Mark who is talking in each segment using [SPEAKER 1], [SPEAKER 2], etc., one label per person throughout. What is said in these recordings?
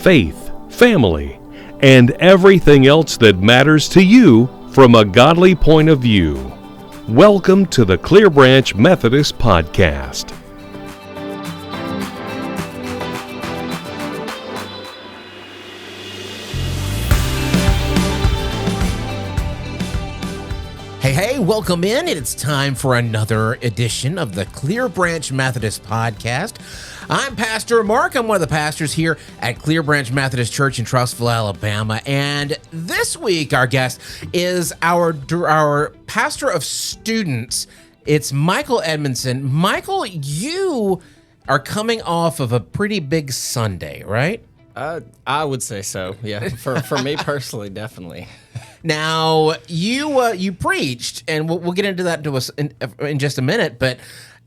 [SPEAKER 1] faith, family, and everything else that matters to you from a godly point of view. Welcome to the Clearbranch Methodist Podcast.
[SPEAKER 2] Hey, welcome in. It's time for another edition of the Clearbranch Methodist Podcast. I'm Pastor Mark. I'm one of the pastors here at Clearbranch Methodist Church in Trussville, Alabama. And this week, our guest is our pastor of students. It's Michael Edmonson. Michael, you are coming off of a pretty big Sunday, right?
[SPEAKER 3] I would say so. Yeah, for me personally, definitely.
[SPEAKER 2] Now, you preached, and we'll get into that in just a minute, but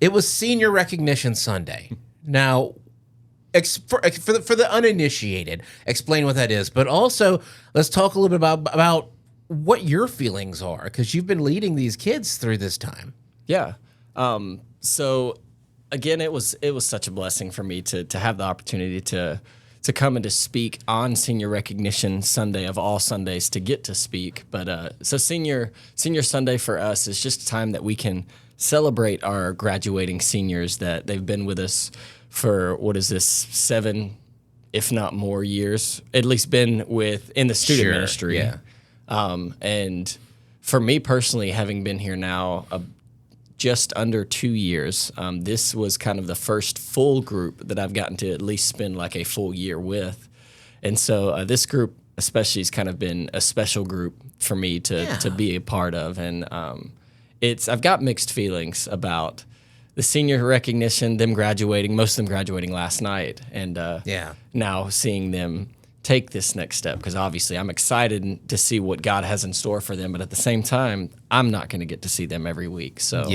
[SPEAKER 2] it was Senior Recognition Sunday. Now, for the uninitiated, explain what that is, but also let's talk a little bit about what your feelings are, because you've been leading these kids through this time.
[SPEAKER 3] Yeah. So, again, it was such a blessing for me to have the opportunity to come and to speak on Senior Recognition Sunday of all Sundays, to get to speak. But so Senior Sunday for us is just a time that we can celebrate our graduating seniors, that they've been with us for, 7, if not more years, at least been in the student ministry.
[SPEAKER 2] Yeah.
[SPEAKER 3] And for me personally, having been here now just under 2 years, this was kind of the first full group that I've gotten to at least spend like a full year with. And so this group especially has kind of been a special group for me to be a part of. And I've got mixed feelings about the senior recognition, them graduating, most of them graduating last night, and now seeing them take this next step, because obviously I'm excited to see what God has in store for them, but at the same time, I'm not going to get to see them every week. So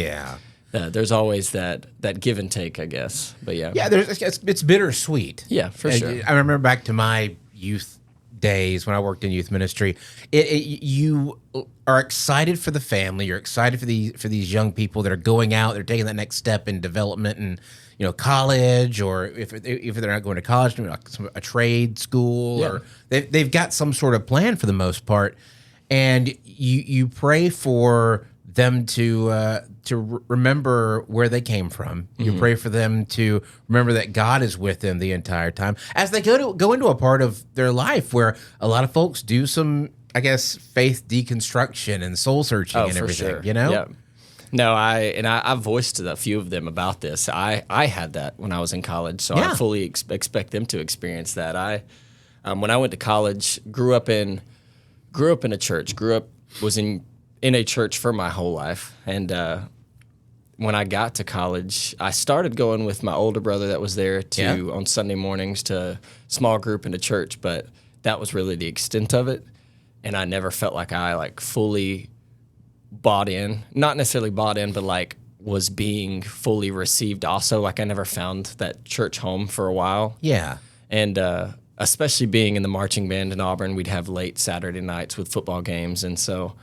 [SPEAKER 3] there's always that give and take, I guess. But
[SPEAKER 2] it's bittersweet.
[SPEAKER 3] Yeah, for sure.
[SPEAKER 2] I remember back to my youth days when I worked in youth ministry. You are excited for the family. You're excited for these young people that are going out. They're taking that next step in development and college, or if they're not going to college, a trade school, or they've got some sort of plan for the most part, and you pray for them to remember where they came from. You pray for them to remember that God is with them the entire time as they go into a part of their life where a lot of folks do some, I guess, faith deconstruction and soul searching and everything.
[SPEAKER 3] Sure.
[SPEAKER 2] Yeah.
[SPEAKER 3] No, I voiced to a few of them about this. I had that when I was in college, so I fully expect them to experience that. When I went to college, grew up in a church. Was in a church for my whole life, and when I got to college, I started going with my older brother that was there on Sunday mornings to small group in a church, but that was really the extent of it, and I never felt like I fully bought in, not necessarily bought in, but was being fully received also. I never found that church home for a while.
[SPEAKER 2] Yeah.
[SPEAKER 3] And especially being in the marching band in Auburn, we'd have late Saturday nights with football games. And so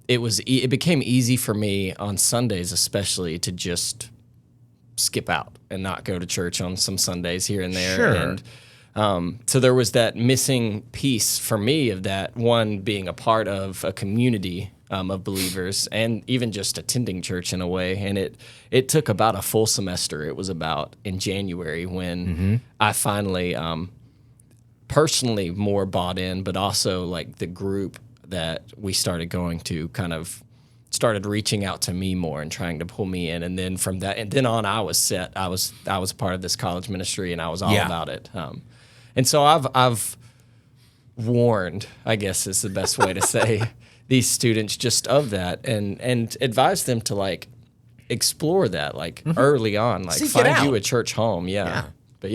[SPEAKER 3] it became easy for me on Sundays especially to just skip out and not go to church on some Sundays here and there.
[SPEAKER 2] Sure.
[SPEAKER 3] And so there was that missing piece for me of that, one, being a part of a community of believers, and even just attending church in a way. And it took about a full semester. It was about in January when I finally personally more bought in, but also the group that we started going to kind of started reaching out to me more and trying to pull me in. And then from that, and then on, I was set. I was part of this college ministry, and I was all about it. And so I've warned, I guess is the best way to say, these students just of that, and advise them to explore that early on, find you a church home. But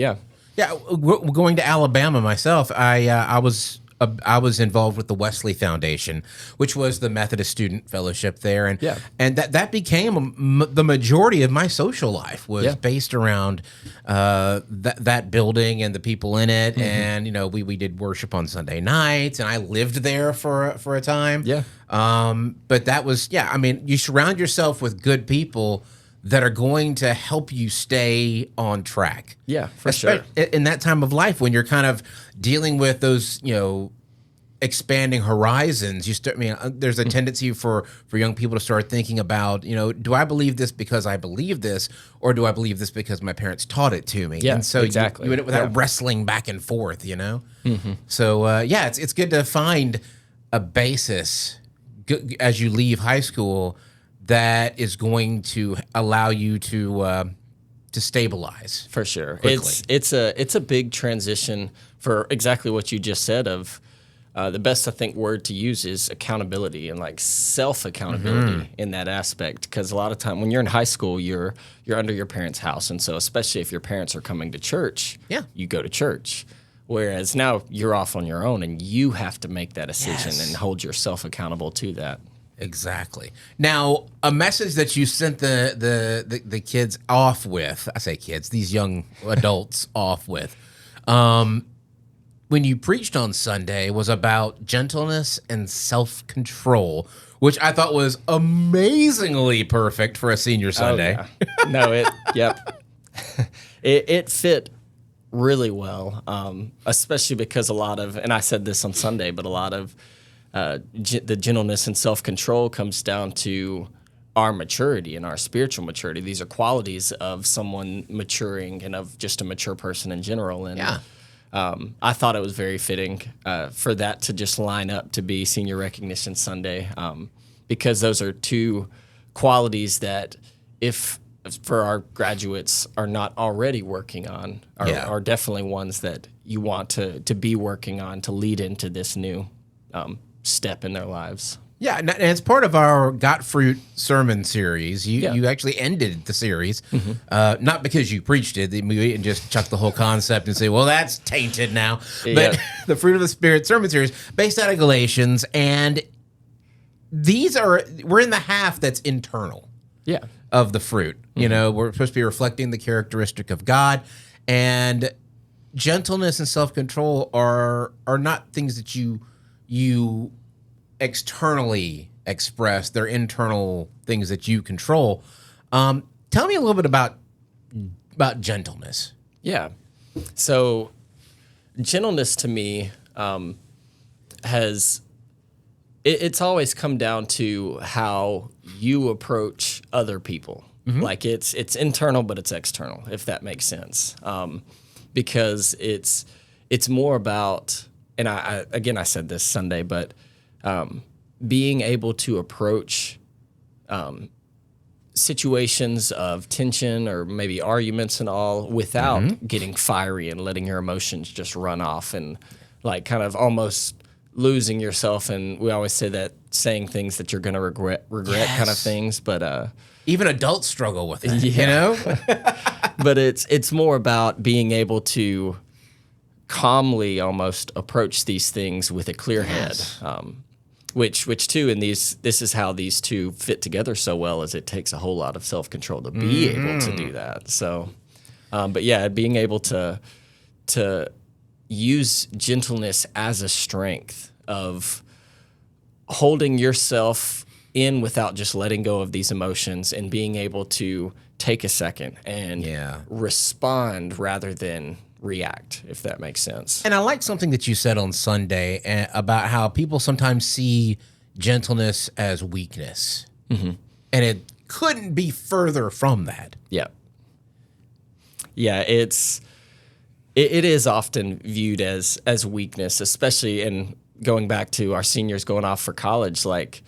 [SPEAKER 2] going to Alabama myself, I was involved with the Wesley Foundation, which was the Methodist Student Fellowship there, and that became the majority of my social life was based around that building and the people in it, and we did worship on Sunday nights, and I lived there for a time. But that was you surround yourself with good people that are going to help you stay on track.
[SPEAKER 3] Yeah, for sure.
[SPEAKER 2] In that time of life when you're kind of dealing with those, expanding horizons, there's a tendency for young people to start thinking about, do I believe this because I believe this, or do I believe this because my parents taught it to me?
[SPEAKER 3] Yeah,
[SPEAKER 2] and so
[SPEAKER 3] exactly.
[SPEAKER 2] you end up with that wrestling back and forth, So it's good to find a basis as you leave high school that is going to allow you to stabilize.
[SPEAKER 3] For sure.
[SPEAKER 2] Quickly.
[SPEAKER 3] It's a big transition for exactly what you just said of the best, I think, word to use is accountability and like self-accountability in that aspect. Because a lot of time when you're in high school, you're under your parents' house. And so especially if your parents are coming to church, you go to church. Whereas now you're off on your own and you have to make that decision and hold yourself accountable to that.
[SPEAKER 2] Exactly. Now, a message that you sent the kids off with, I say kids, these young adults off with, when you preached on Sunday was about gentleness and self-control, which I thought was amazingly perfect for a senior Sunday.
[SPEAKER 3] Oh, yeah. No, it fit really well, especially because a lot of, and I said this on Sunday, but a lot of the gentleness and self-control comes down to our maturity and our spiritual maturity. These are qualities of someone maturing and of just a mature person in general. And I thought it was very fitting for that to just line up to be Senior Recognition Sunday, because those are two qualities that, if for our graduates are not already working on, are definitely ones that you want to be working on to lead into this new step in their lives.
[SPEAKER 2] Yeah, and it's part of our Got Fruit sermon series. You actually ended the series, not because you preached it, we didn't just chuck the whole concept and say, well, that's tainted now. But the Fruit of the Spirit sermon series, based out of Galatians, and we're in the half that's internal of the fruit. We're supposed to be reflecting the characteristic of God, and gentleness and self-control are not things that you externally express. They're internal things that you control. Tell me a little bit about gentleness.
[SPEAKER 3] Yeah. So gentleness to me it's always come down to how you approach other people. Like it's internal, but it's external, if that makes sense. Because it's more about, and I said this Sunday, but being able to approach situations of tension or maybe arguments and all without getting fiery and letting your emotions just run off and like kind of almost losing yourself. And we always say that saying things that you're going to regret kind of things, but
[SPEAKER 2] even adults struggle with it,
[SPEAKER 3] But it's more about being able to calmly almost approach these things with a clear head. Which too, and this is how these two fit together so well, is it takes a whole lot of self-control to be able to do that. So, but yeah, being able to use gentleness as a strength of holding yourself in without just letting go of these emotions and being able to take a second and respond rather than react, if that makes sense.
[SPEAKER 2] And I like something that you said on Sunday about how people sometimes see gentleness as weakness. And it couldn't be further from that.
[SPEAKER 3] Yeah. It is often viewed as weakness, especially in going back to our seniors going off for college. Like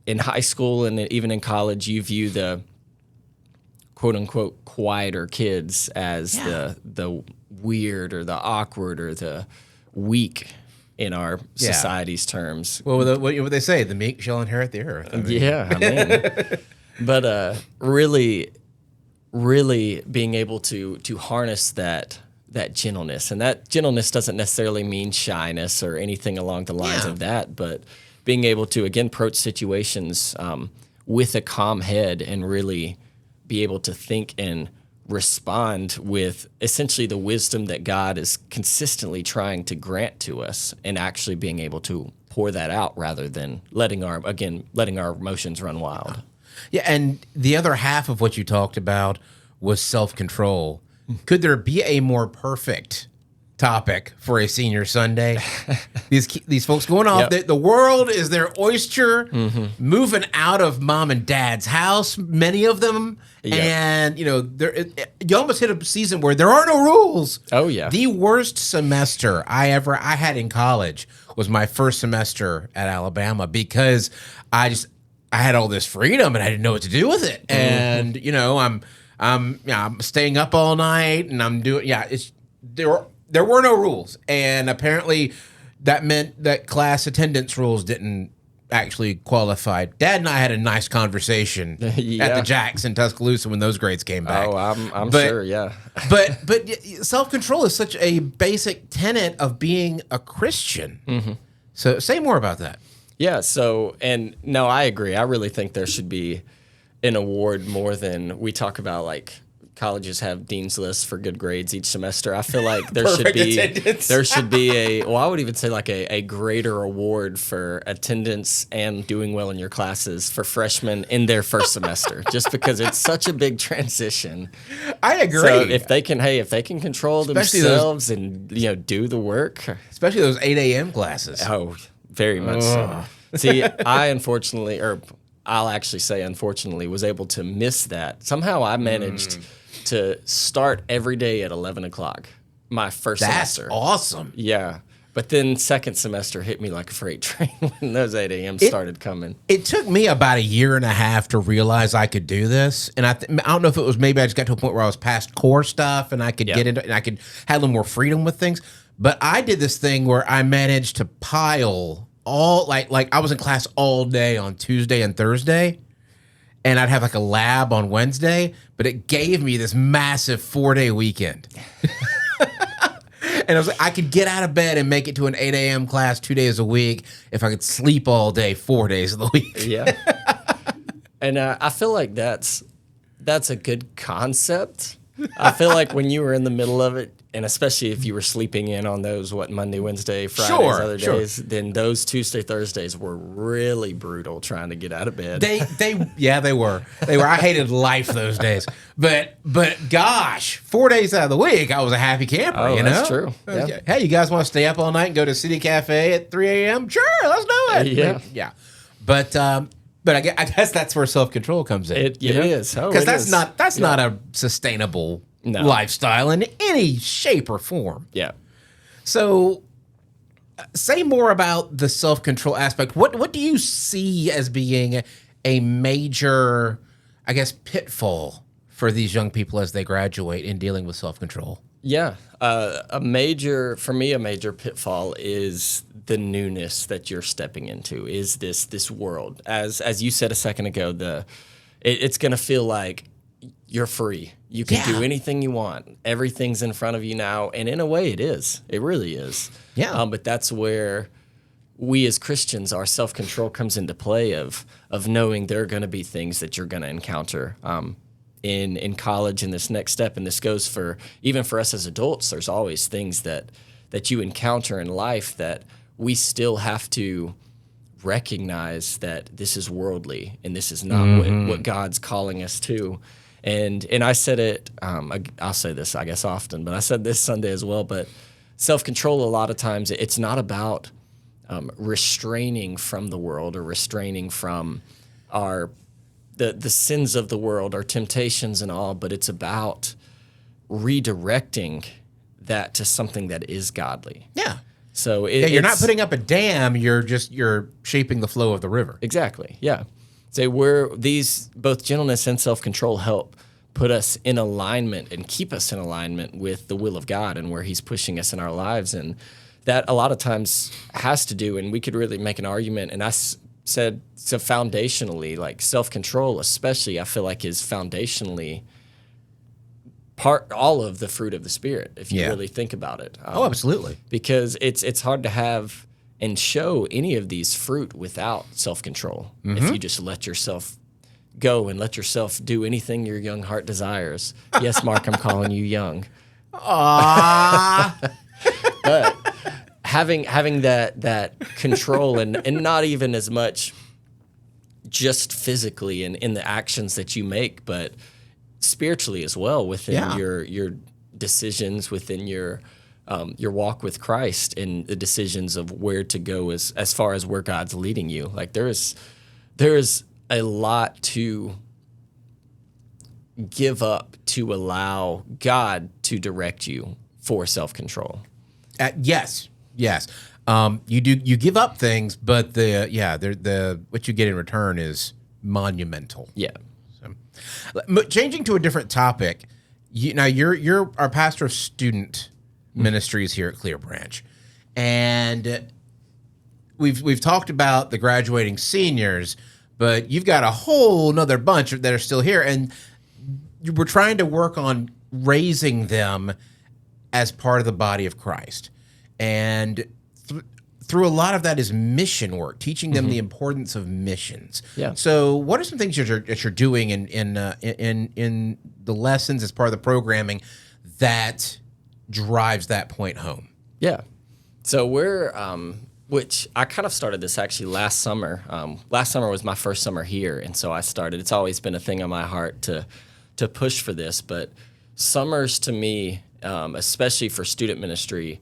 [SPEAKER 3] in high school and even in college, you view the quote unquote quieter kids as the weird or the awkward or the weak in our society's terms.
[SPEAKER 2] Well, what would they say? The meek shall inherit the earth.
[SPEAKER 3] But really being able to harness that gentleness, and that gentleness doesn't necessarily mean shyness or anything along the lines of that, but being able to again approach situations with a calm head and really be able to think and respond with essentially the wisdom that God is consistently trying to grant to us, and actually being able to pour that out rather than letting our emotions run wild.
[SPEAKER 2] Yeah, and the other half of what you talked about was self-control. Could there be a more perfect topic for a senior Sunday? These folks going off.
[SPEAKER 3] Yep.
[SPEAKER 2] The world is their oyster, moving out of mom and dad's house, many of them.
[SPEAKER 3] Yep.
[SPEAKER 2] And, you almost hit a season where there are no rules.
[SPEAKER 3] Oh, yeah.
[SPEAKER 2] The worst semester I had in college was my first semester at Alabama, because I had all this freedom and I didn't know what to do with it. And, I'm staying up all night and I'm doing, there were no rules. And apparently that meant that class attendance rules didn't actually qualify. Dad and I had a nice conversation at the Jacks in Tuscaloosa when those grades came back.
[SPEAKER 3] Oh, I'm sure, yeah.
[SPEAKER 2] but self-control is such a basic tenet of being a Christian. So say more about that.
[SPEAKER 3] Yeah, so, and no, I agree. I really think there should be an award more than we talk about, like colleges have dean's lists for good grades each semester. I feel like there should be I would even say like a greater award for attendance and doing well in your classes for freshmen in their first semester, just because it's such a big transition.
[SPEAKER 2] I agree.
[SPEAKER 3] So if they can control themselves and do the work,
[SPEAKER 2] especially those 8 a.m. classes.
[SPEAKER 3] Oh, very much so. See, I'll actually say, unfortunately, was able to miss that. Somehow I managed to start every day at 11 o'clock my first semester.
[SPEAKER 2] That's awesome.
[SPEAKER 3] Yeah. But then second semester hit me like a freight train when those 8 a.m. started coming.
[SPEAKER 2] It took me about a year and a half to realize I could do this. And I don't know if it was maybe I just got to a point where I was past core stuff and I could get into it and I could have a little more freedom with things. But I did this thing where I managed to pile all, like I was in class all day on Tuesday and Thursday, and I'd have like a lab on Wednesday, but it gave me this massive 4-day weekend. And I was like, I could get out of bed and make it to an 8 a.m. class 2 days a week if I could sleep all day 4 days of the week.
[SPEAKER 3] Yeah. And I feel like that's a good concept. I feel like when you were in the middle of it, and especially if you were sleeping in on those, Monday, Wednesday, Fridays, other days, then those Tuesday, Thursdays were really brutal trying to get out of bed.
[SPEAKER 2] They were. I hated life those days. But gosh, 4 days out of the week, I was a happy camper,
[SPEAKER 3] Oh, that's true. Yeah.
[SPEAKER 2] Hey, you guys want to stay up all night and go to City Cafe at 3 a.m.? Sure, let's do it.
[SPEAKER 3] Yeah.
[SPEAKER 2] But I guess that's where self-control comes in.
[SPEAKER 3] It is.
[SPEAKER 2] Because that's not a sustainable lifestyle in any shape or form.
[SPEAKER 3] Yeah.
[SPEAKER 2] So say more about the self-control aspect. What do you see as being a major, I guess, pitfall for these young people as they graduate in dealing with self-control?
[SPEAKER 3] Yeah. A major pitfall is the newness that you're stepping into, is this world. As you said a second ago, it's going to feel like you're free. You can do anything you want. Everything's in front of you now. And in a way, it is. It really is.
[SPEAKER 2] Yeah.
[SPEAKER 3] But that's where we as Christians, our self-control comes into play of knowing there are going to be things that you're going to encounter in college in this next step. And this goes for, even for us as adults, there's always things that you encounter in life that we still have to recognize that this is worldly and this is not what God's calling us to. And I said it, I'll say this, I guess, often, but I said this Sunday as well, but self-control, a lot of times, it's not about restraining from the world or restraining from the sins of the world, our temptations and all, but it's about redirecting that to something that is godly.
[SPEAKER 2] Yeah.
[SPEAKER 3] So
[SPEAKER 2] you're not putting up a dam, you're shaping the flow of the river.
[SPEAKER 3] Exactly, yeah. So both gentleness and self-control help put us in alignment and keep us in alignment with the will of God and where he's pushing us in our lives. And that a lot of times has to do, and we could really make an argument, and I said, so foundationally, like self-control especially, I feel like is foundationally all of the fruit of the Spirit, if you really think about it.
[SPEAKER 2] Absolutely.
[SPEAKER 3] Because it's hard to have and show any of these fruit without self-control. If you just let yourself go and let yourself do anything your young heart desires. Yes, Mark, I'm calling you young.
[SPEAKER 2] Aww.
[SPEAKER 3] But having that control and not even as much just physically and in the actions that you make, but spiritually as well within your decisions, within your walk with Christ, and the decisions of where to go as far as where God's leading you. Like there is a lot to give up to allow God to direct you for self-control.
[SPEAKER 2] Yes. You give up things, but the what you get in return is monumental.
[SPEAKER 3] Yeah.
[SPEAKER 2] But changing to a different topic, you're our pastor of Student Ministries here at Clearbranch, and we've talked about the graduating seniors, but you've got a whole nother bunch that are still here, and we're trying to work on raising them as part of the body of Christ. And through a lot of that is mission work, teaching them the importance of missions.
[SPEAKER 3] Yeah.
[SPEAKER 2] So what are some things that you're doing in the lessons as part of the programming that drives that point home?
[SPEAKER 3] Yeah. So we're, which I kind of started this actually last summer. Last summer was my first summer here, and so I started. It's always been a thing on my heart to push for this, but summers to me, especially for student ministry,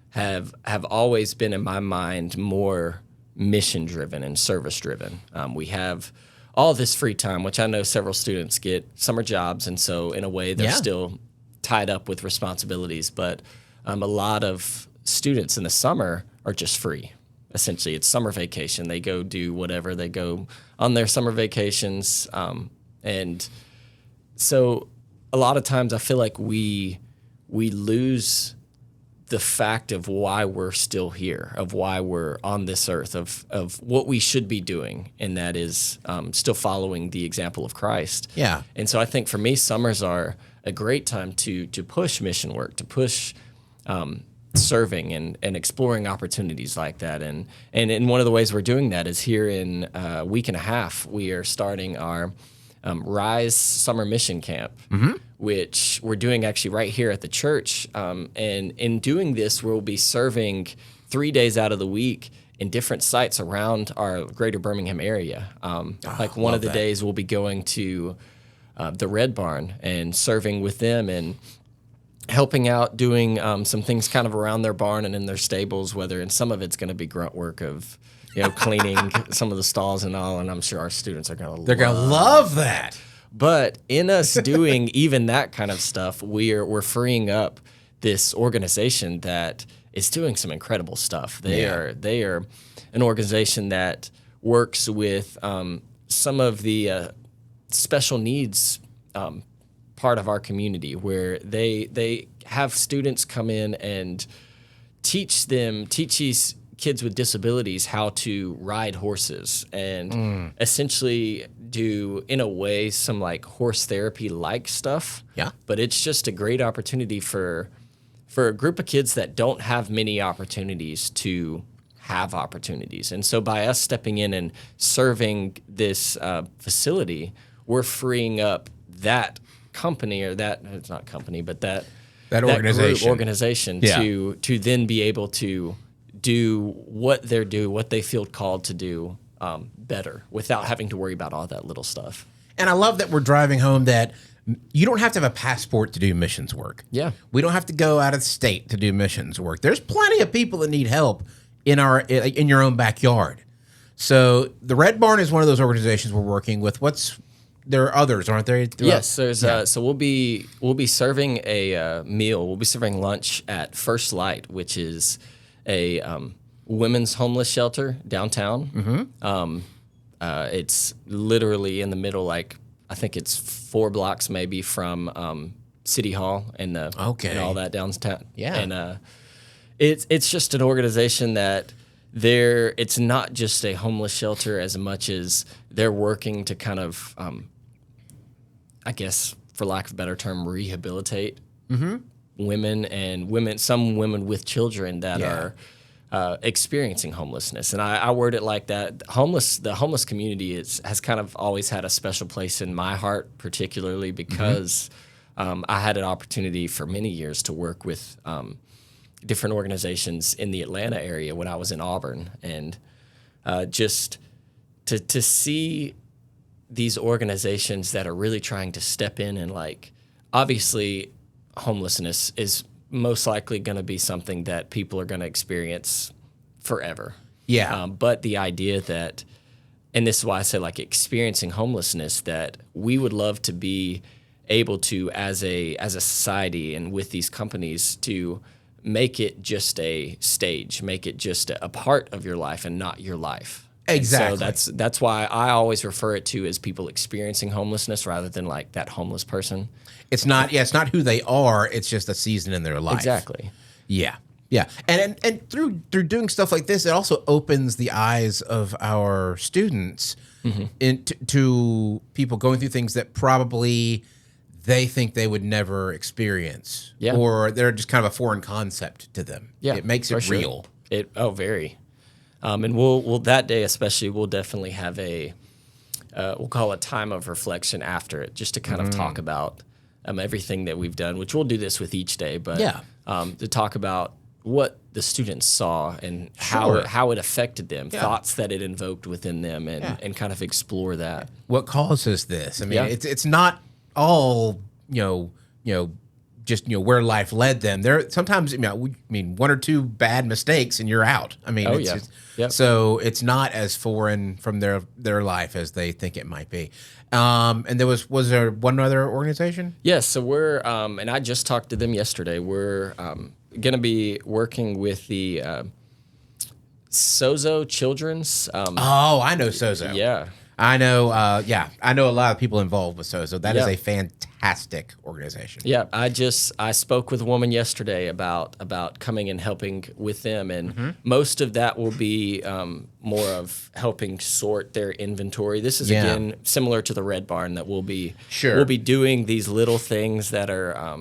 [SPEAKER 3] have always been in my mind more mission driven and service driven. We have all this free time, which I know several students get summer jobs, and so in a way they're still tied up with responsibilities. But a lot of students in the summer are just free. Essentially, it's summer vacation. They go do whatever. They go on their summer vacations, and so a lot of times I feel like we lose the fact of why we're still here, of why we're on this earth, of what we should be doing, and that is still following the example of Christ.
[SPEAKER 2] Yeah.
[SPEAKER 3] And so I think for me, summers are a great time to push mission work, to push serving and exploring opportunities like that. And one of the ways we're doing that is here in a week and a half, we are starting our Rise Summer Mission Camp, which we're doing actually right here at the church. And in doing this, we'll be serving 3 days out of the week in different sites around our greater Birmingham area. Like one of the days we'll be going to the Red Barn and serving with them and helping out, doing some things kind of around their barn and in their stables, and some of it's going to be grunt work of cleaning some of the stalls and all, and I'm sure our students are going to
[SPEAKER 2] love that.
[SPEAKER 3] But in us doing even that kind of stuff, we're freeing up this organization that is doing some incredible stuff. They are an organization that works with some of the special needs part of our community, where they have students come in and teach these kids with disabilities how to ride horses and essentially do, in a way, some like horse therapy like stuff.
[SPEAKER 2] Yeah.
[SPEAKER 3] But it's just a great opportunity for a group of kids that don't have many opportunities to have opportunities. And so by us stepping in and serving this facility, we're freeing up that company, or that, it's not company, but that organization to then be able to do what they feel called to do better, without having to worry about all that little stuff.
[SPEAKER 2] And I love that we're driving home that you don't have to have a passport to do missions work.
[SPEAKER 3] Yeah.
[SPEAKER 2] We don't have to go out of state to do missions work. There's plenty of people that need help in your own backyard. So the Red Barn is one of those organizations we're working with. There are others, aren't there?
[SPEAKER 3] Yes, there's. So we'll be serving a meal. We'll be serving lunch at First Light, which is a women's homeless shelter downtown. It's literally in the middle, like I think it's 4 blocks maybe from City Hall and all that downtown.
[SPEAKER 2] Yeah,
[SPEAKER 3] and it's just an organization that it's not just a homeless shelter as much as they're working to kind of I guess, for lack of a better term, rehabilitate some women with children that are experiencing homelessness. And I word it like that. The homeless community has kind of always had a special place in my heart, particularly because I had an opportunity for many years to work with different organizations in the Atlanta area when I was in Auburn. And just to see these organizations that are really trying to step in and obviously homelessness is most likely going to be something that people are going to experience forever.
[SPEAKER 2] Yeah.
[SPEAKER 3] But the idea that, and this is why I say experiencing homelessness, that we would love to be able to, as a society and with these companies, to make it just a stage, make it just a part of your life and not your life.
[SPEAKER 2] Exactly.
[SPEAKER 3] And so that's why I always refer it to as people experiencing homelessness rather than that homeless person.
[SPEAKER 2] It's not who they are. It's just a season in their life.
[SPEAKER 3] Exactly.
[SPEAKER 2] Yeah. Yeah. And through doing stuff like this, it also opens the eyes of our students to people going through things that probably they think they would never experience.
[SPEAKER 3] Yeah.
[SPEAKER 2] Or they're just kind of a foreign concept to them.
[SPEAKER 3] Yeah.
[SPEAKER 2] It makes it real.
[SPEAKER 3] Very. And we'll that day especially, we'll definitely have we'll call it time of reflection after it, just to kind of talk about everything that we've done, which we'll do this with each day, but to talk about what the students saw and how it affected them, thoughts that it invoked within them, and kind of explore that.
[SPEAKER 2] What causes this? I mean, it's not all, just where life led them. There sometimes, one or two bad mistakes and you're out. I mean, so it's not as foreign from their life as they think it might be. And was there one other organization?
[SPEAKER 3] Yes. So we're and I just talked to them yesterday. We're going to be working with the Sozo Children's.
[SPEAKER 2] I know Sozo.
[SPEAKER 3] Yeah.
[SPEAKER 2] I know. I know a lot of people involved with Sozo. That is a fantastic organization.
[SPEAKER 3] Yeah, I spoke with a woman yesterday about coming and helping with them, and most of that will be more of helping sort their inventory. This is again similar to the Red Barn, that we'll be doing these little things that are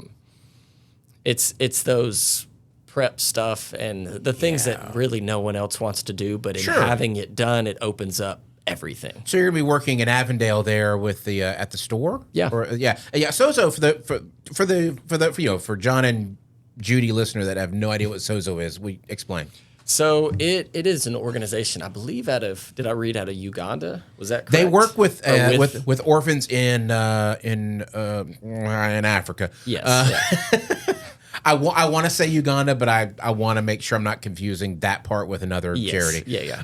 [SPEAKER 3] it's those prep stuff and the things that really no one else wants to do, but in having it done, it opens up everything.
[SPEAKER 2] So you're gonna be working in Avondale there with the at the store.
[SPEAKER 3] Yeah,
[SPEAKER 2] Sozo for John and Judy listener that have no idea what Sozo is, we explain.
[SPEAKER 3] So it is an organization, I believe did I read out of Uganda? Was that correct?
[SPEAKER 2] They work with orphans in Africa.
[SPEAKER 3] Yes.
[SPEAKER 2] I want to say Uganda, but I want to make sure I'm not confusing that part with another charity.
[SPEAKER 3] Yeah.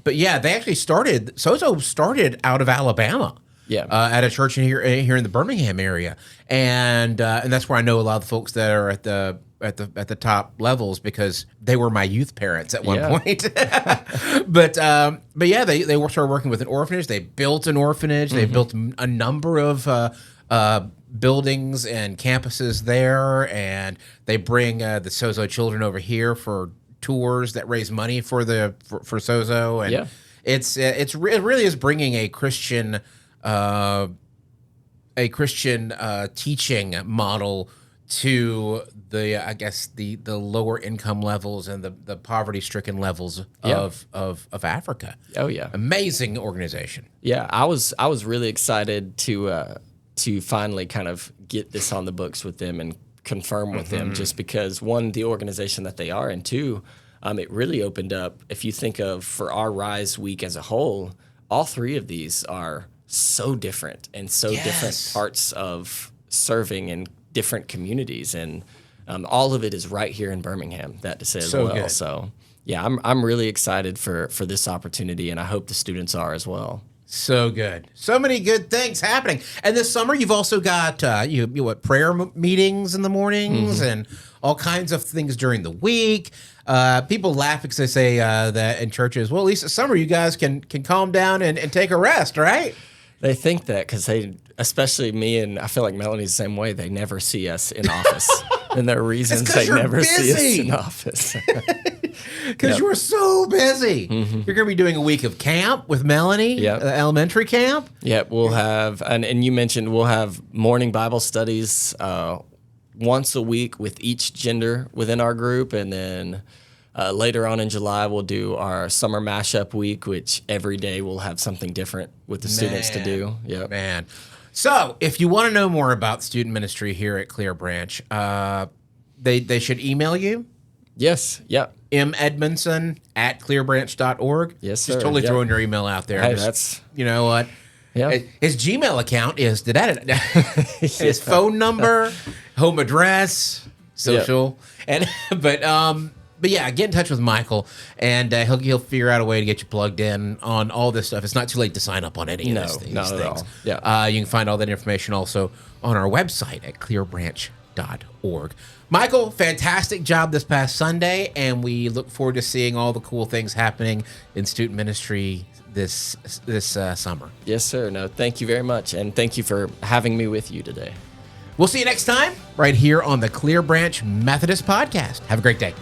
[SPEAKER 2] But yeah, they actually Sozo started out of Alabama.
[SPEAKER 3] Yeah.
[SPEAKER 2] At a church here in the Birmingham area, and that's where I know a lot of the folks that are at the top levels, because they were my youth parents at one point. But yeah, they started working with an orphanage. They built an orphanage. They built a number of buildings and campuses there, and they bring the Sozo children over here for tours that raise money for Sozo, and it really is bringing a Christian teaching model to the lower income levels and the poverty stricken levels of Africa.
[SPEAKER 3] Oh yeah,
[SPEAKER 2] amazing organization.
[SPEAKER 3] Yeah, I was really excited to finally kind of get this on the books with them and confirm with them, just because, one, the organization that they are, and two, it really opened up, if you think of for our Rise Week as a whole, all three of these are so different and so different parts of serving in different communities, and all of it is right here in Birmingham, that to say as well. Good. So yeah, I'm really excited for this opportunity, and I hope the students are as well.
[SPEAKER 2] So good. So many good things happening. And this summer, you've also got prayer meetings in the mornings and all kinds of things during the week. People laugh because they say that in churches, well, at least this summer you guys can calm down and take a rest, right?
[SPEAKER 3] They think that because especially me, and I feel like Melanie's the same way, they never see us in office. And there are reasons they never see us in office.
[SPEAKER 2] Because you're so busy. You're going to be doing a week of camp with Melanie, elementary camp.
[SPEAKER 3] Yep, we'll have, and you mentioned we'll have morning Bible studies once a week with each gender within our group, and then later on in July we'll do our summer mashup week, which every day we'll have something different with the students to do. Yep.
[SPEAKER 2] Man. So if you want to know more about student ministry here at Clearbranch, they should email you.
[SPEAKER 3] Yes. Yep.
[SPEAKER 2] Edmonson@clearbranch.org.
[SPEAKER 3] Yes, sir.
[SPEAKER 2] Just totally throwing your email out there.
[SPEAKER 3] Hey,
[SPEAKER 2] you know what?
[SPEAKER 3] Yeah.
[SPEAKER 2] His Gmail account is his phone number, home address, social, and but yeah, get in touch with Michael, and he'll figure out a way to get you plugged in on all this stuff. It's not too late to sign up on any of these
[SPEAKER 3] not
[SPEAKER 2] things.
[SPEAKER 3] at all. Yeah.
[SPEAKER 2] You can find all that information also on our website at clearbranch.org. Michael, fantastic job this past Sunday, and we look forward to seeing all the cool things happening in student ministry this summer.
[SPEAKER 3] Yes, sir. No, thank you very much, and thank you for having me with you today.
[SPEAKER 2] We'll see you next time right here on the Clearbranch Methodist Podcast. Have a great day.